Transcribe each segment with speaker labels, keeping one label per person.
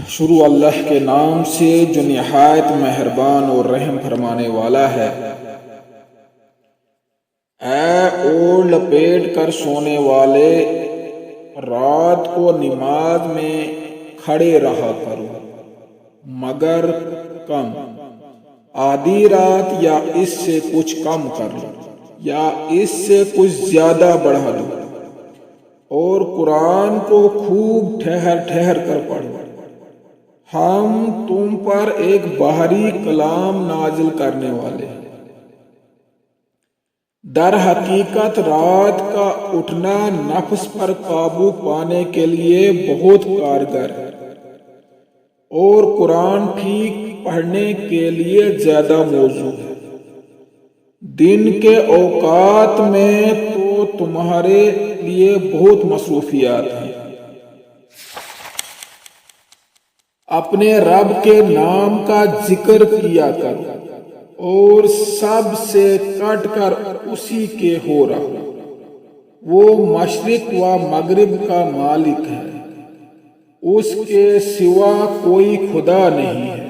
Speaker 1: شروع اللہ کے نام سے جو نہایت مہربان اور رحم فرمانے والا ہے۔ اے اوڑھ لپیٹ کر سونے والے، رات کو نماز میں کھڑے رہا کرو مگر کم، آدھی رات یا اس سے کچھ کم کر لو یا اس سے کچھ زیادہ بڑھا لو، اور قرآن کو خوب ٹھہر ٹھہر کر پڑھو۔ ہم تم پر ایک باہری کلام نازل کرنے والے ہیں۔ در حقیقت رات کا اٹھنا نفس پر قابو پانے کے لیے بہت کارگر ہے، اور قرآن ٹھیک پڑھنے کے لیے زیادہ موزوں ہے۔ دن کے اوقات میں تو تمہارے لیے بہت مصروفیات ہیں۔ اپنے رب کے نام کا ذکر کیا کرو اور سب سے کٹ کر اسی کے ہو رہو۔ وہ مشرق و مغرب کا مالک ہے، اس کے سوا کوئی خدا نہیں ہے،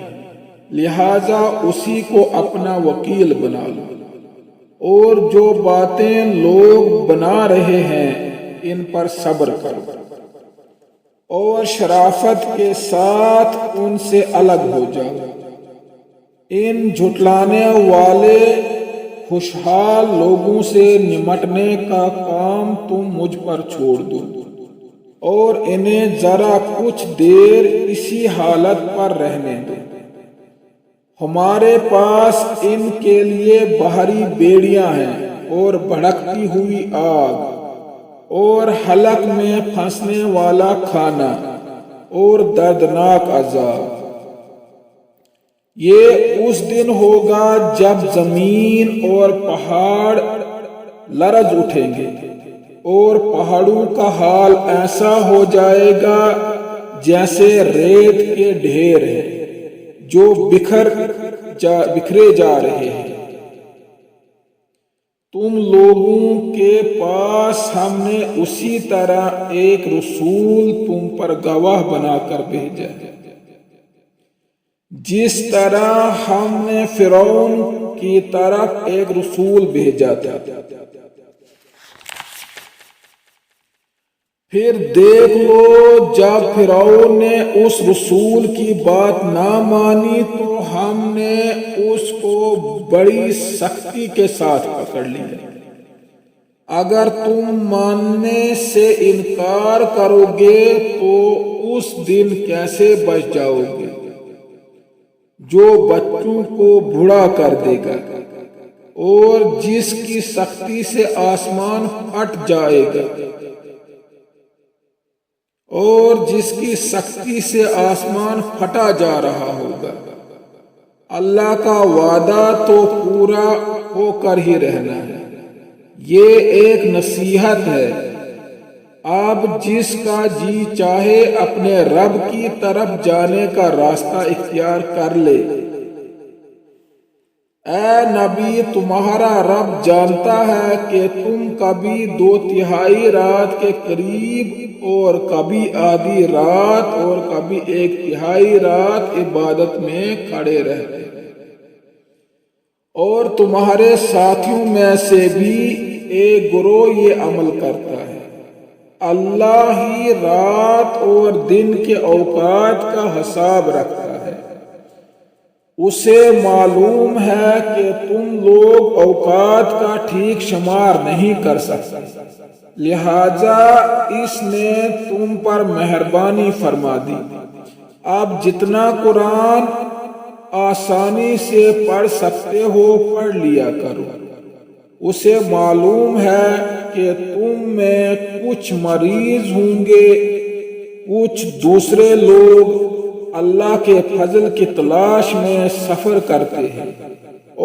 Speaker 1: لہذا اسی کو اپنا وکیل بنا لو، اور جو باتیں لوگ بنا رہے ہیں ان پر صبر کرو، اور شرافت کے ساتھ ان سے الگ ہو جاؤ۔ ان جھٹلانے والے خوشحال لوگوں سے نمٹنے کا کام تم مجھ پر چھوڑ دو، اور انہیں ذرا کچھ دیر اسی حالت پر رہنے دو۔ ہمارے پاس ان کے لیے باہری بیڑیاں ہیں اور بھڑکتی ہوئی آگ، اور حلق میں پھنسنے والا کھانا اور دردناک عذاب۔ یہ اس دن ہوگا جب زمین اور پہاڑ لرز اٹھیں گے، اور پہاڑوں کا حال ایسا ہو جائے گا جیسے ریت کے ڈھیر ہیں جو بکھرے جا رہے ہیں۔ تم لوگوں کے پاس ہم نے اسی طرح ایک رسول تم پر گواہ بنا کر بھیجا ہے، جس طرح ہم نے فرعون کی طرف ایک رسول بھیجا تھا۔ پھر دیکھ لو جب فرعون نے اس رسول کی بات نہ مانی تو ہم نے اس کو بڑی سختی کے ساتھ پکڑ لیا۔ اگر تم ماننے سے انکار کرو گے تو اس دن کیسے بچ جاؤ گے جو بچوں کو بوڑھا کر دے گا، اور جس کی سختی سے آسمان پھٹ جائے گا، اور جس کی سختی سے آسمان پھٹا جا رہا ہوگا۔ اللہ کا وعدہ تو پورا ہو کر ہی رہنا ہے۔ یہ ایک نصیحت ہے، اب جس کا جی چاہے اپنے رب کی طرف جانے کا راستہ اختیار کر لے۔ اے نبی، تمہارا رب جانتا ہے کہ تم کبھی 2/3 رات کے قریب اور کبھی آدھی رات اور کبھی 1/3 رات عبادت میں کھڑے رہتے، اور تمہارے ساتھیوں میں سے بھی ایک گروہ یہ عمل کرتا ہے۔ اللہ ہی رات اور دن کے اوقات کا حساب رکھتا ہے۔ اسے معلوم ہے کہ تم لوگ اوقات کا ٹھیک شمار نہیں کر سکتے، لہذا اس نے تم پر مہربانی فرما دی۔ اب جتنا قرآن آسانی سے پڑھ سکتے ہو پڑھ لیا کرو۔ اسے معلوم ہے کہ تم میں کچھ مریض ہوں گے، کچھ دوسرے لوگ اللہ کے فضل کی تلاش میں سفر کرتے ہیں،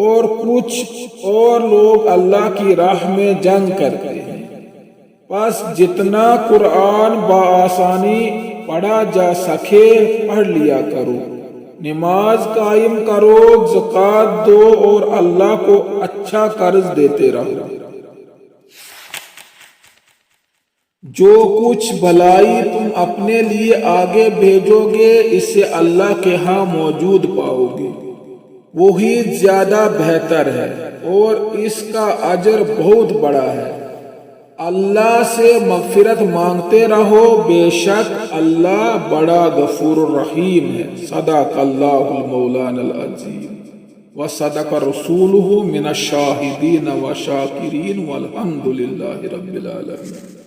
Speaker 1: اور کچھ اور لوگ اللہ کی راہ میں جنگ کرتے ہیں۔ بس جتنا قرآن بآسانی پڑھا جا سکے پڑھ لیا کرو، نماز قائم کرو، زکوٰۃ دو، اور اللہ کو اچھا قرض دیتے رہو۔ جو کچھ بھلائی تم اپنے لیے آگے بھیجو گے اسے اللہ کے ہاں موجود پاؤ گے، وہی زیادہ بہتر ہے اور اس کا اجر بہت بڑا ہے۔ اللہ سے مغفرت مانگتے رہو، بے شک اللہ بڑا غفور الرحیم ہے۔ صدق اللہ المولان العظیم وصدق رسولہ من الشاہدین والشاکرین والحمد للہ رب العالمین۔